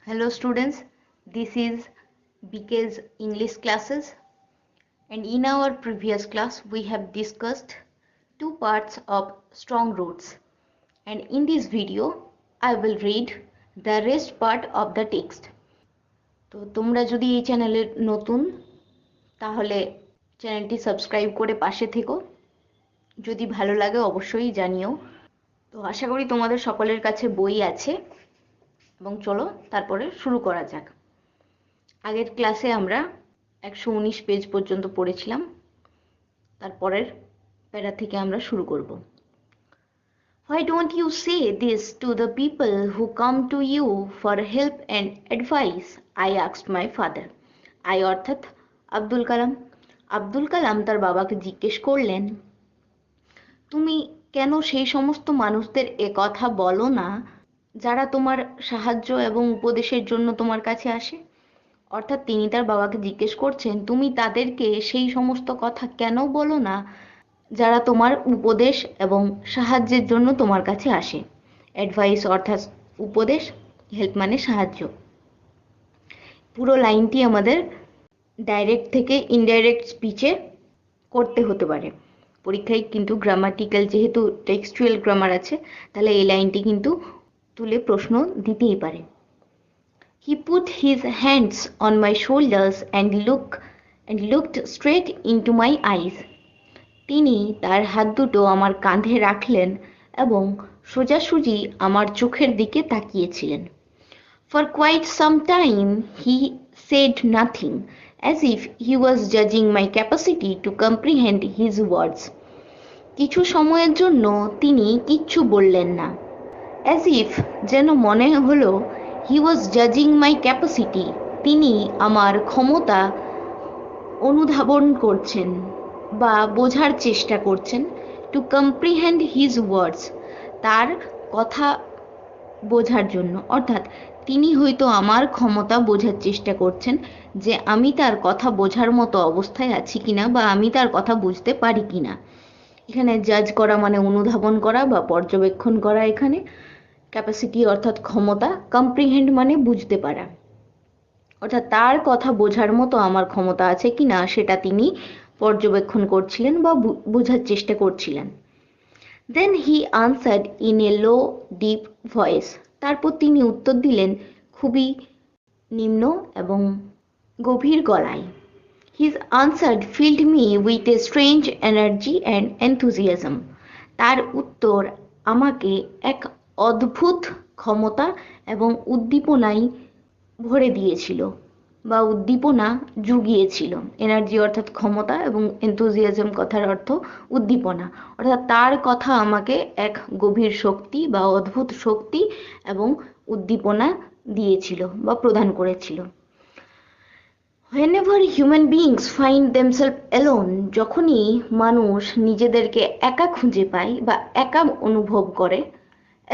Hello students, this is BK's English classes, and in our previous class we have discussed two parts of strong roots, and in this video I will read the rest part of the text. তো তোমরা যদি এই চ্যানেলে নতুন তাহলে চ্যানেলটি subscribe করে পাশে থেকো, যদি ভালো লাগে অবশ্যই জানিও। তো আশা করি তোমাদের সকলের কাছে বই আছে এবং চলো তারপরে শুরু করা যাক। আগের ক্লাসে আমরা 119 পেজ পর্যন্ত পড়েছিলাম, তারপরের প্যারা থেকে আমরা শুরু করব। Why don't you say this to the people who come to you for help and advice? I asked my father. I অর্থাৎ আব্দুল কালাম। আব্দুল কালাম তার বাবাকে জিজ্ঞেস করলেন, তুমি কেন সেই সমস্ত মানুষদের কথা বলো না যারা তোমার সাহায্য এবং উপদেশের জন্য তোমার কাছে আসে? অর্থাৎ তিনি তার বাবাকে জিজ্ঞেস করছেন, তুমি তাদেরকে সেই সমস্ত কথা কেন বলো না যারা তোমার উপদেশ এবং সাহায্যের জন্য তোমার কাছে আসে। অ্যাডভাইস অর্থাৎ উপদেশ, হেল্প মানে সাহায্য। পুরো লাইনটি আমাদের ডাইরেক্ট থেকে ইনডাইরেক্ট স্পিচে করতে হতে পারে। পরীক্ষায় কিন্তু গ্রামাটিক্যাল, যেহেতু টেক্সচুয়াল গ্রামার আছে, তাহলে এই লাইনটি কিন্তু তুলে প্রশ্ন দিতেই পারে। He put his hands on my shoulders and looked straight into my eyes. তিনি তার হাত দুটো আমার কাঁধে রাখলেন এবং সোজাসুজি আমার চোখের দিকে তাকিয়েছিলেন। For quite some time he said nothing, as if he was judging my capacity to comprehend his words. কিছু সময়ের জন্য তিনি কিচ্ছু বললেন না। As if যেন মনে হলো he was judging my capacity, তিনি আমার ক্ষমতা অনুধাবন করছেন বা বোঝার চেষ্টা করছেন। টু কম্প্রিহেন্ড হিজ ওয়ার্ডস, তার কথা বোঝার জন্য, অর্থাৎ তিনি হয়তো আমার ক্ষমতা বোঝার চেষ্টা করছেন যে আমি তার কথা বোঝার মতো অবস্থায় আছি কিনা বা আমি তার কথা বুঝতে পারি কিনা। এখানে জাজ করা মানে অনুধাবন করা বা পর্যবেক্ষণ করা। এখানে ক্যাপাসিটি অর্থাৎ ক্ষমতা, কম্প্রিহেন্ড মানে বুঝতে পারা, অর্থাৎ তার কথা বোঝার মতো আমার ক্ষমতা আছে কিনা সেটা তিনি পর্যবেক্ষণ করছিলেন বা বোঝার চেষ্টা করছিলেন। Then he answered in a low deep voice, তারপর তিনি উত্তর দিলেন খুবই নিম্ন এবং গভীর গলায়। His answer filled me with a strange energy and enthusiasm, তার উত্তর আমাকে এক অদ্ভুত ক্ষমতা এবং উদ্দীপনায় ভরে দিয়েছিল বা উদ্দীপনা জুগিয়েছিল। এনার্জি অর্থাৎ ক্ষমতা এবং এনথুজিয়াজম কথার অর্থ উদ্দীপনা, অর্থাৎ তার কথা আমাকে এক গভীর শক্তি বা অদ্ভুত শক্তি এবং উদ্দীপনা দিয়েছিল বা প্রদান করেছিল। Whenever human beings find themselves alone, যখনই মানুষ নিজেদেরকে একা খুঁজে পায় বা একা অনুভব করে,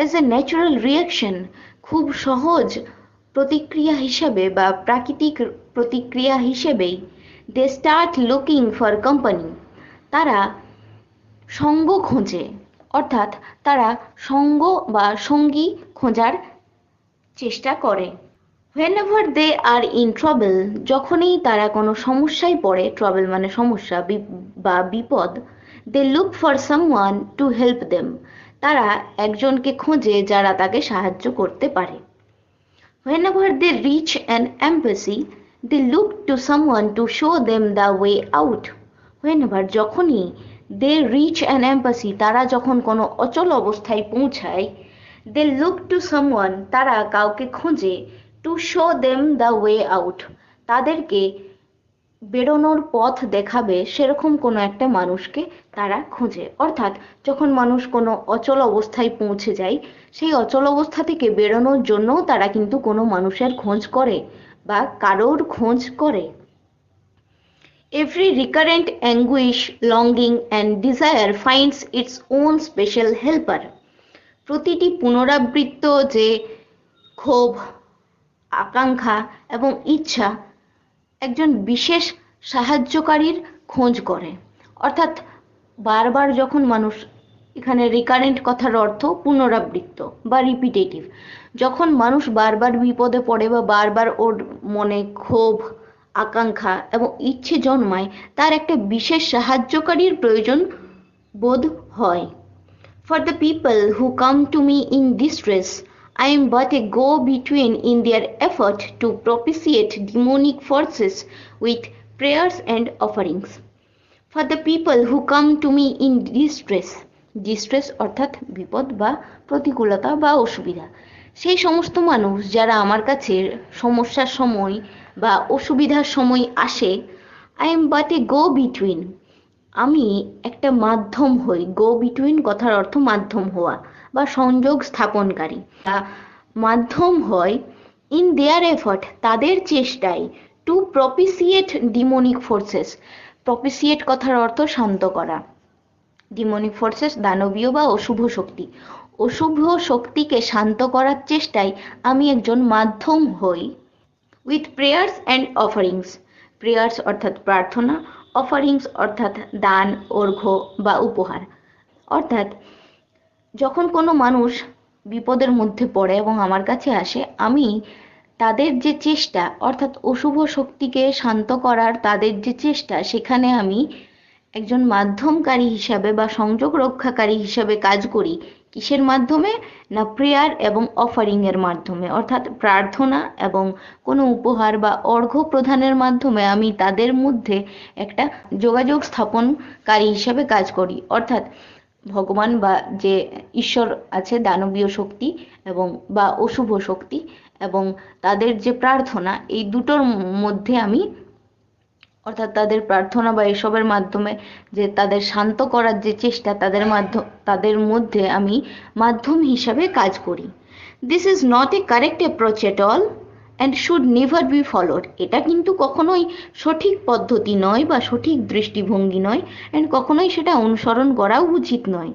as a natural reaction, খুব সহজ প্রতিক্রিয়া হিসেবে বা প্রাকৃতিক প্রতিক্রিয়া হিসেবেই they start looking for company, তারা সঙ্গ খোঁজে, অর্থাৎ তারা সঙ্গ বা সঙ্গী খোঁজার চেষ্টা করে। Whenever they are in trouble, যখনই তারা কোনো সমস্যায় পড়ে, trouble মানে সমস্যা বা বিপদ, they look for someone to help them, তারা একজনকে খোঁজে যারা তাকে সাহায্য করতে পারে। Whenever they reach an impasse, they look to someone to show them the way out. Whenever যখনই they reach an impasse, তারা যখন কোনো অচল অবস্থায় পৌঁছায়, they look to someone, তারা কাউকে খোঁজে, to show them the way out, তাদেরকে বেরোনোর পথ দেখাবে সেরকম কোনো একটা মানুষকে তারা খোঁজে। অর্থাৎ যখন মানুষ কোনো অচল অবস্থায় পৌঁছে যায়, সেই অচল অবস্থা থেকে বেরোনোর জন্য তারা কিন্তু কোনো মানুষের খোঁজ করে বা কারোর খোঁজ করে। Every recurrent anguish, longing and desire finds its own special helper. প্রতিটি পুনরাবৃত্ত যে ক্ষোভ, আকাঙ্ক্ষা এবং ইচ্ছা একজন বিশেষ সাহায্যকারীর খোঁজ করে। অর্থাৎ বারবার যখন মানুষ এখানে রিকারেন্ট কথার অর্থ পুনরাবৃত্ত বা রিপিটেটিভ। যখন মানুষ বারবার বিপদে পড়ে বা বারবার ওর মনে ক্ষোভ, আকাঙ্ক্ষা এবং ইচ্ছে জন্মায়, তার একটা বিশেষ সাহায্যকারীর প্রয়োজন বোধ হয়। For the people who come to me in distress, I am but a go-between in their effort to propitiate demonic forces with prayers and offerings. For the people who come to me in distress অর্থাৎ বিপদ বা প্রতিকূলতা বা অসুবিধা, সেই সমস্ত মানুষ যারা আমার কাছে সমস্যার সময় বা অসুবিধার সময় আসে, I am but a go-between, আমি একটা মাধ্যম হই। গো বিটুইন কথার অর্থ মাধ্যম হওয়া বা সংযোগ স্থাপনকারী। মাধ্যম হয় ইন দেয়ার এফর্ট, তাদের চেষ্টায়, টু প্রপিসিয়েট ডিমোনিক ফোর্সেস। প্রপিসিয়েট কথার অর্থ শান্ত করা। ডিমোনিক ফোর্সেস দানবীয় বা অশুভ শক্তি। অশুভ শক্তিকে শান্ত করার চেষ্টায় আমি একজন মাধ্যম হই। With prayers and offerings, prayers অর্থাৎ প্রার্থনা, অফারিংস অর্থাৎ দান, অর্ঘ্য বা উপহার। অর্থাৎ যখন কোনো মানুষ বিপদের মধ্যে পড়ে এবং আমার কাছে আসে, আমি তাদের যে চেষ্টা অর্থাৎ অশুভ শক্তিকে শান্ত করার তাদের যে চেষ্টা, সেখানে আমি একজন মাধ্যমকারী হিসাবে বা সংযোগ রক্ষাকারী হিসাবে কাজ করি। কিসের মাধ্যমে? না প্রেয়ার এবং অফারিং এর মাধ্যমে, অর্থাৎ প্রার্থনা এবং কোনো উপহার বা অর্ঘ্য প্রদানের মাধ্যমে আমি তাদের মধ্যে একটা যোগাযোগ স্থাপনকারী হিসাবে কাজ করি। অর্থাৎ ভগবান বা যে ঈশ্বর আছে, দানবীয় শক্তি এবং বা অশুভ শক্তি এবং তাদের যে প্রার্থনা, এই দুটোর মধ্যে আমি, অর্থাৎ তাদের প্রার্থনা বা এসবের মাধ্যমে যে তাদের শান্ত করার যে চেষ্টা, তাদের মধ্যে আমি মাধ্যম হিসাবে কাজ করি। This is not a correct approach at all and should never be followed. এটা কিন্তু কখনোই সঠিক পদ্ধতি নয় বা সঠিক দৃষ্টিভঙ্গি নয়, অ্যান্ড কখনোই সেটা অনুসরণ করাও উচিত নয়।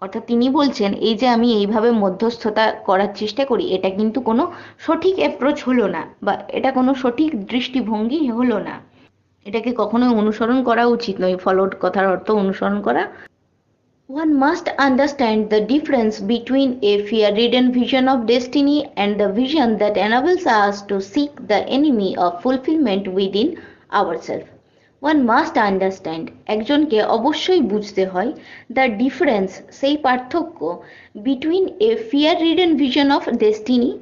অর্থাৎ তিনি বলছেন, এই যে আমি এইভাবে মধ্যস্থতা করার চেষ্টা করি, এটা কিন্তু কোনো সঠিক অ্যাপ্রোচ হলো না বা এটা কোনো সঠিক দৃষ্টিভঙ্গি হলো না। এটাকে কখনোই অনুসরণ করা উচিত নয়। ফলোড কথার অর্থ অনুসরণ করা। One must understand the difference between a fear-ridden vision of destiny and the vision that enables us to seek the enemy of fulfillment within ourselves. One must understand, একজনকে অবশ্যই বুঝতে হয়, the difference, সেই পার্থক্য, between a fear-ridden vision of destiny,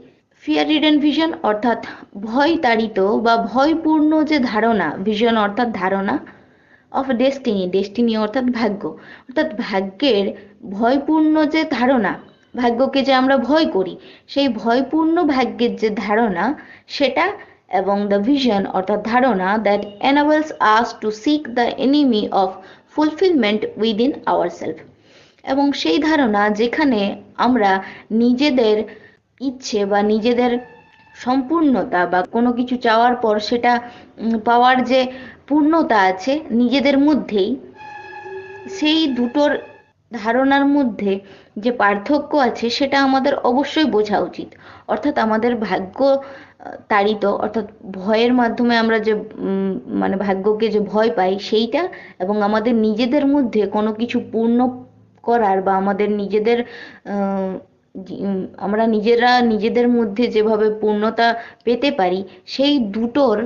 fear ridden vision অর্থাৎ ভয় তাড়িত বা ভয়পূর্ণ যে ধারণা, ভিশন অর্থাৎ ধারণা, অফ ডেস্টিনি অর্থাৎ ভাগ্য, অর্থাৎ ভাগ্যের ভয়পূর্ণ যে ধারণা, ভাগ্যকে যে আমরা ভয় করি, সেই ভয়পূর্ণ ভাগ্যের যে ধারণা সেটা, এবং দ্য ভিশন অর্থাৎ ধারণা, that enables us to seek the enemy of fulfilment within ourselves, এবং সেই ধারণা যেখানে আমরা নিজেদের ইচ্ছে বা নিজেদের সম্পূর্ণতা বা কোনো কিছু চাওয়ার পর সেটা পাওয়ার যে পূর্ণতা আছে নিজেদের মধ্যেই, সেই দুটোর ধারণার মধ্যে যে পার্থক্য আছে সেটা আমাদের অবশ্যই বোঝা উচিত। অর্থাৎ আমাদের ভাগ্য তাড়িত, অর্থাৎ ভয়ের মাধ্যমে আমরা যে মানে ভাগ্যকে যে ভয় পাই সেইটা, এবং আমাদের নিজেদের মধ্যে কোনো কিছু পূর্ণ করার বা আমাদের নিজেদের আমরা নিজেরা নিজেদের মধ্যে যেভাবে পূর্ণতা পেতে পারি, সেই দুটোর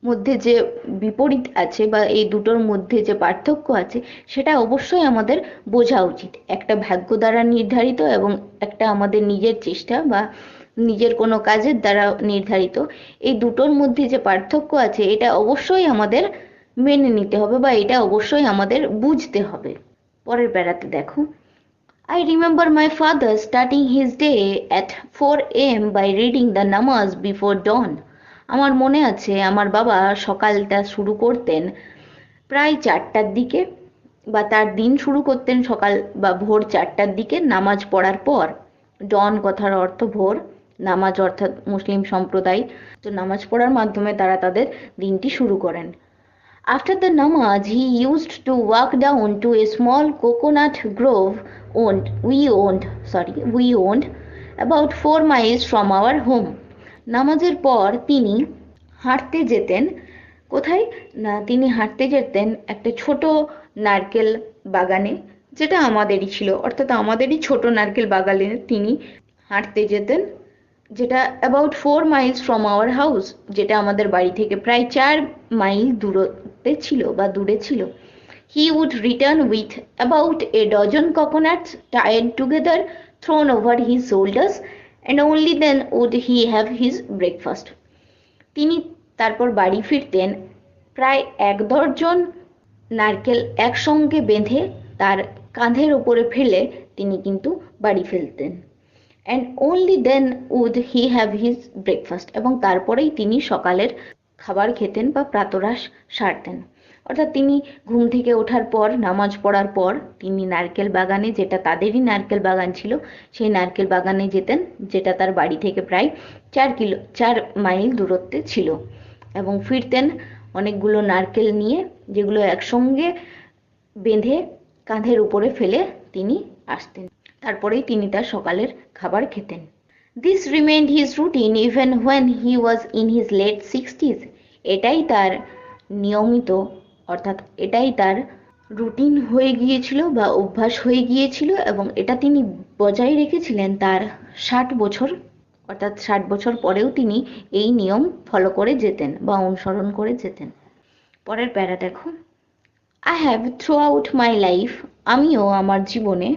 মধ্যে যে বিপরীত আছে বা এই দুটোর মধ্যে যে পার্থক্য আছে সেটা অবশ্যই আমাদের বোঝা উচিত। একটা ভাগ্য দ্বারা নির্ধারিত এবং একটা আমাদের নিজের চেষ্টা বা নিজের কোনো কাজের দ্বারা নির্ধারিত, এই দুটোর মধ্যে যে পার্থক্য আছে এটা অবশ্যই আমাদের মেনে নিতে হবে বা এটা অবশ্যই আমাদের বুঝতে হবে। পরের প্যারাতে দেখো, I remember my father starting his day at 4 AM by reading the namaz before dawn. আমার মনে আছে আমার বাবা সকালটা শুরু করতেন প্রায় 4টার দিকে, বা তার দিন শুরু করতেন সকাল বা ভোর 4টার দিকে নামাজ পড়ার পর। ডন কথার অর্থ ভোর, নামাজ অর্থাৎ মুসলিম সম্প্রদায়, তো নামাজ পড়ার মাধ্যমে তারা তাদের দিনটি শুরু করেন। After the namaz, he used to walk down to a small coconut grove we owned about 4 miles from our home. নামাজের পর তিনি হাঁটতে যেতেন। কোথায় না, তিনি হাঁটতে যেতেন একটা ছোট নারকেল বাগানে, যেটা আমাদেরই ছিল, অর্থাৎ আমাদেরই ছোট নারকেল বাগানে তিনি হাঁটতে যেতেন, যেটা about 4 miles from our house, যেটা আমাদের বাড়ি থেকে প্রায় 4 মাইল দূরত্বে ছিল বা দূরে ছিল। He would return with about a dozen coconuts tied together, thrown over his shoulders, and only then would he have his breakfast. তিনি তারপর বাড়ি ফিরতেন প্রায় 1 দর্জন নারকেল একসঙ্গে বেঁধে তার কাঁধের উপরে ফেলে তিনি কিন্তু বাড়ি ফেলতেন। and only then would he have his breakfast, এবং তারপরেই তিনি সকালের খাবার খেতেন বা প্রাতরাশ সারতেন। অর্থাৎ তিনি ঘুম থেকে ওঠার পর, নামাজ পড়ার পর তিনি নারকেল বাগানে, যেটা তাদেরই নারকেল বাগান ছিল, সেই নারকেল বাগানে যেতেন, যেটা তার বাড়ি থেকে প্রায় 4 মাইল দূরত্বে ছিল, এবং ফিরতেন অনেকগুলো নারকেল নিয়ে, যেগুলো একসঙ্গে বেঁধে কাঁধের উপরে ফেলে তিনি আসতেন। তারপরেই তিনি তার সকালের খাবার খেতেন। This remained his routine even when he was in his late 60s. এটাই তার নিয়মিত, অর্থাৎ এটাই তার রুটিন হয়ে গিয়েছিল বা অভ্যাস হয়ে গিয়েছিল, এবং এটা তিনি বজায় রেখেছিলেন তার 60 বছর, অর্থাৎ 60 বছর পরেও তিনি এই নিয়ম ফলো করে যেতেন বা অনুসরণ করে যেতেন। পরের প্যারা দেখো। I have throughout my life, আমিও আমার জীবনে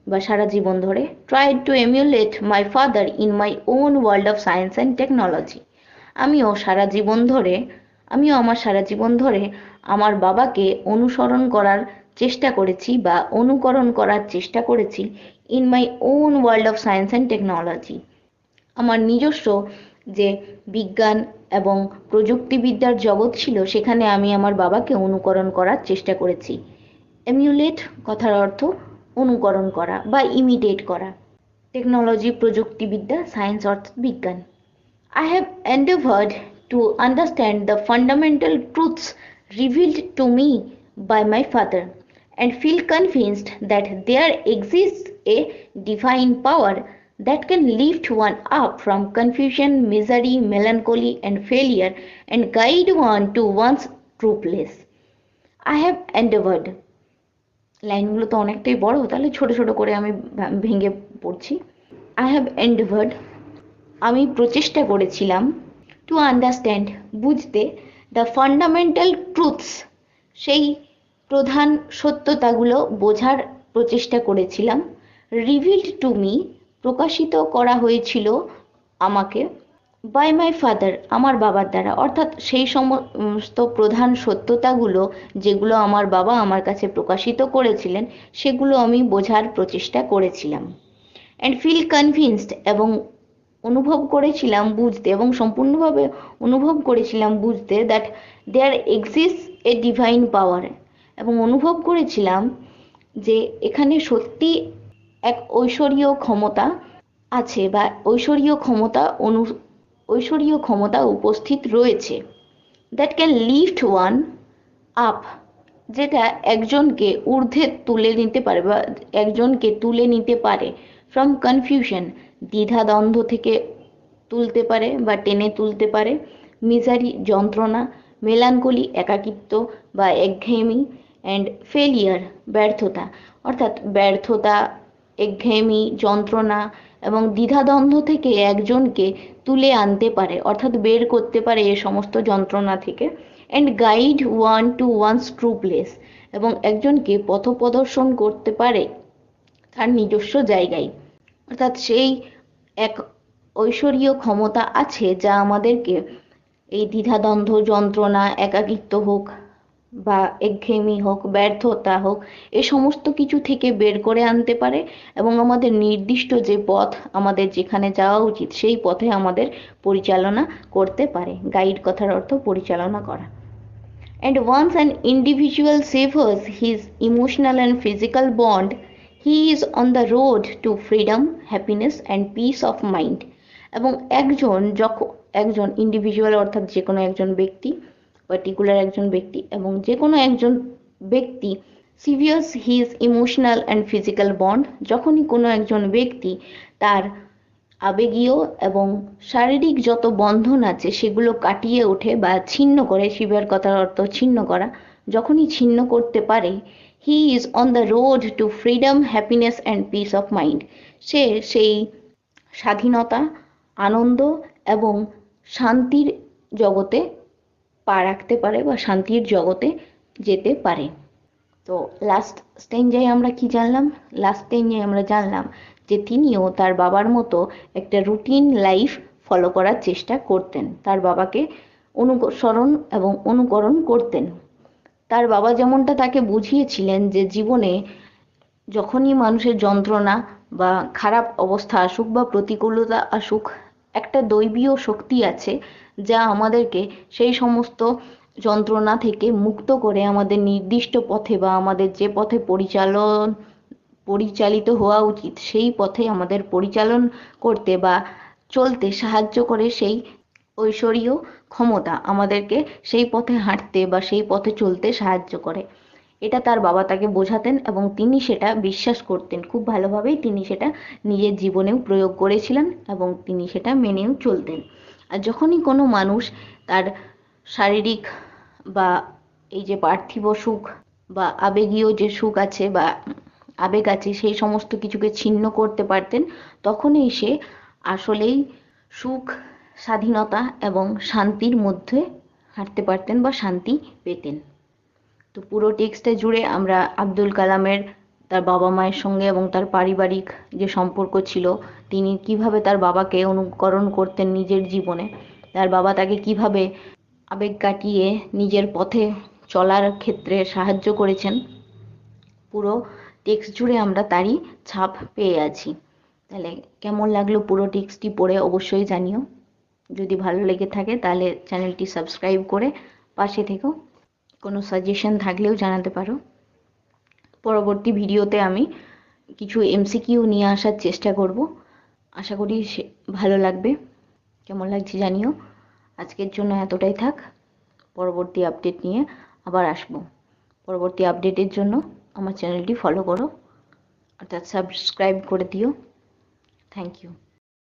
বা সারা জীবন ধরে tried to emulate my father in my own world of science and technology. আমিও আমার সারা জীবন ধরে আমার বাবাকে অনুসরণ করার চেষ্টা করেছি বা অনুকরণ করার চেষ্টা করেছি in my own world of science and technology. আমার নিজস্ব যে বিজ্ঞান এবং প্রযুক্তিবিদ্যার জগৎ ছিল, সেখানে আমি আমার বাবাকে অনুকরণ করার চেষ্টা করেছি। এমিউলেট কথার অর্থ অনুকরণ করা বা ইমিটেট করা। টেকনোলজি প্রযুক্তিবিদ্যা, সায়েন্স অর্থাৎ বিজ্ঞান। I have endeavored to understand the fundamental truths revealed to me by my father and feel convinced that there exists a divine power that can lift one up from confusion, misery, melancholy, and failure and guide one to one's true place. I have endeavored. লাইনগুলো তো অনেকটাই বড়, তাহলে ছোট ছোট করে আমি ভেঙে পড়ছি। I have endeavored, আমি প্রচেষ্টা করেছিলাম, টু আন্ডারস্ট্যান্ড, বুঝতে, দ্য ফান্ডামেন্টাল ট্রুথস, সেই প্রধান সত্যতাগুলো বোঝার প্রচেষ্টা করেছিলাম, রিভিলড টু মি, প্রকাশিত করা হয়েছিল আমাকে, বাই মাই ফাদার, আমার বাবার দ্বারা, অর্থাৎ সেই সমস্ত প্রধান সত্যতাগুলো যেগুলো আমার বাবা আমার কাছে প্রকাশিত করেছিলেন, সেগুলো আমি বোঝার প্রচেষ্টা করেছিলাম। অ্যান্ড ফিল কনভিন্সড, এবং অনুভব করেছিলাম বুঝতে, এবং সম্পূর্ণভাবে অনুভব করেছিলাম বুঝতে, that there exist a divine power, এবং অনুভব করেছিলাম যে এখানে সত্যি এক ঐশ্বরীয় ক্ষমতা আছে বা ঐশ্বরীয় ক্ষমতা উপস্থিত রয়েছে। That can lift one up, যেটা একজনকে ঊর্ধ্বে তুলে নিতে পারে বা একজনকে তুলে নিতে পারে, ফ্রম কনফিউশন, দ্বিধাদ্বন্দ্ব থেকে তুলতে পারে বা টেনে তুলতে পারে, মিজারি, যন্ত্রণা, মেলানকলি, একাকিত্ব বা একঘেয়েমি, অ্যান্ড ফেলিয়ার, ব্যর্থতা, অর্থাৎ ব্যর্থতা, একঘেয়েমি, যন্ত্রণা এবং দ্বিধাদ্বন্দ্ব থেকে একজনকে তুলে আনতে পারে, অর্থাৎ বের করতে পারে এ সমস্ত যন্ত্রণা থেকে। And guide one to one's true place, এবং একজনকে পথপ্রদর্শন করতে পারে তার নিজস্ব জায়গায়, অর্থাৎ সেই এক ঐশ্বরীয় ক্ষমতা আছে যা আমাদেরকে এই দ্বিধাদ্বন্দ্ব, যন্ত্রণা, একাকিত্ব হোক বা একঘেয়েমি হোক, ব্যর্থতা হোক, এ সমস্ত কিছু থেকে বের করে আনতে পারে এবং আমাদের নির্দিষ্ট যে পথ, আমাদের যেখানে যাওয়া উচিত সেই পথে আমাদের পরিচালনা করতে পারে। গাইড কথার অর্থ পরিচালনা করা। And once an individual severs his emotional and physical bond, he is on the road to freedom, happiness and peace of mind. এবং একজন ইন্ডিভিজুয়াল অর্থাৎ যে কোনো একজন ব্যক্তি, পার্টিকুলার একজন ব্যক্তি, এবং যে কোনো একজন ব্যক্তি severs his emotional and physical bond, যখনই কোনো একজন ব্যক্তি তার আবেগীয় এবং শারীরিক যত বন্ধন আছে সেগুলো কাটিয়ে ওঠে বা ছিন্ন করে, শিবের কথার অর্থ ছিন্ন করা, যখনই ছিন্ন করতে পারে, he is on the road to freedom, happiness and peace of mind. সে সেই স্বাধীনতা, আনন্দ এবং শান্তির জগতে পা রাখতে পারে বা শান্তির জগতে যেতে পারে। তো লাস্ট স্টেঞ্জায় আমরা কি জানলাম? লাস্ট স্টেঞ্জায় আমরা জানলাম যে তিনিও তার বাবার মতো একটা রুটিন লাইফ ফলো করার চেষ্টা করতেন, তার বাবাকে অনুসরণ এবং অনুকরণ করতেন। তার বাবা যেমনটা তাকে বুঝিয়েছিলেন যে জীবনে যখনই মানুষের যন্ত্রণা বা খারাপ অবস্থা আসুক বা প্রতিকূলতা আসুক, একটা দৈবীয় শক্তি আছে যা আমাদেরকে সেই সমস্ত যন্ত্রণা থেকে মুক্ত করে আমাদের নির্দিষ্ট পথে বা আমাদের যে পথে পরিচালিত হওয়া উচিত সেই পথে আমাদের পরিচালন করতে বা চলতে সাহায্য করে। সেই ঐশ্বরীয় ক্ষমতা আমাদেরকে সেই পথে হাঁটতে বা সেই পথে চলতে সাহায্য করে। এটা তার বাবা তাকে বোঝাতেন এবং তিনি সেটা বিশ্বাস করতেন খুব ভালোভাবেই। তিনি সেটা নিজের জীবনেও প্রয়োগ করেছিলেন এবং তিনি সেটা মেনেও চলতেন। আর যখনই কোনো মানুষ তার শারীরিক বা এই যে পার্থিব সুখ বা আবেগীয় যে সুখ আছে বা আবেগ আছে সেই সমস্ত কিছুকে ছিন্ন করতে পারতেন, তখনই সে আসলেই সুখ, স্বাধীনতা এবং শান্তির মধ্যে হাঁটতে পারতেন বা শান্তি পেতেন। তো পুরো টেক্সটটা জুড়ে আমরা আব্দুল কালামের তার বাবা মায়ের সঙ্গে এবং তার পারিবারিক যে সম্পর্ক ছিল, তিনি কিভাবে তার বাবাকে অনুকরণ করতেন নিজের জীবনে, তার বাবা তাকে কিভাবে আবেগ কাটিয়ে নিজের পথে চলার ক্ষেত্রে সাহায্য করেছেন, পুরো টেক্সট জুড়ে আমরা তারই ছাপ পেয়ে আছি। তাহলে কেমন লাগলো পুরো টেক্সটটি পড়ে অবশ্যই জানিও। যদি ভালো লেগে থাকে তাহলে চ্যানেলটি সাবস্ক্রাইব করে পাশে থেকো। কোনো সাজেশন থাকলেও জানাতে পারো। পরবর্তী ভিডিওতে আমি কিছু এমসিকিউ নিয়ে আসার চেষ্টা করব। আশা করি ভালো লাগবে। কেমন লাগছে জানিও। আজকের জন্য এতটাই থাক। পরবর্তী আপডেট নিয়ে আবার আসবো। পরবর্তী আপডেটের জন্য আমার চ্যানেলটি ফলো করো, অর্থাৎ সাবস্ক্রাইব করে দিও। Thank you.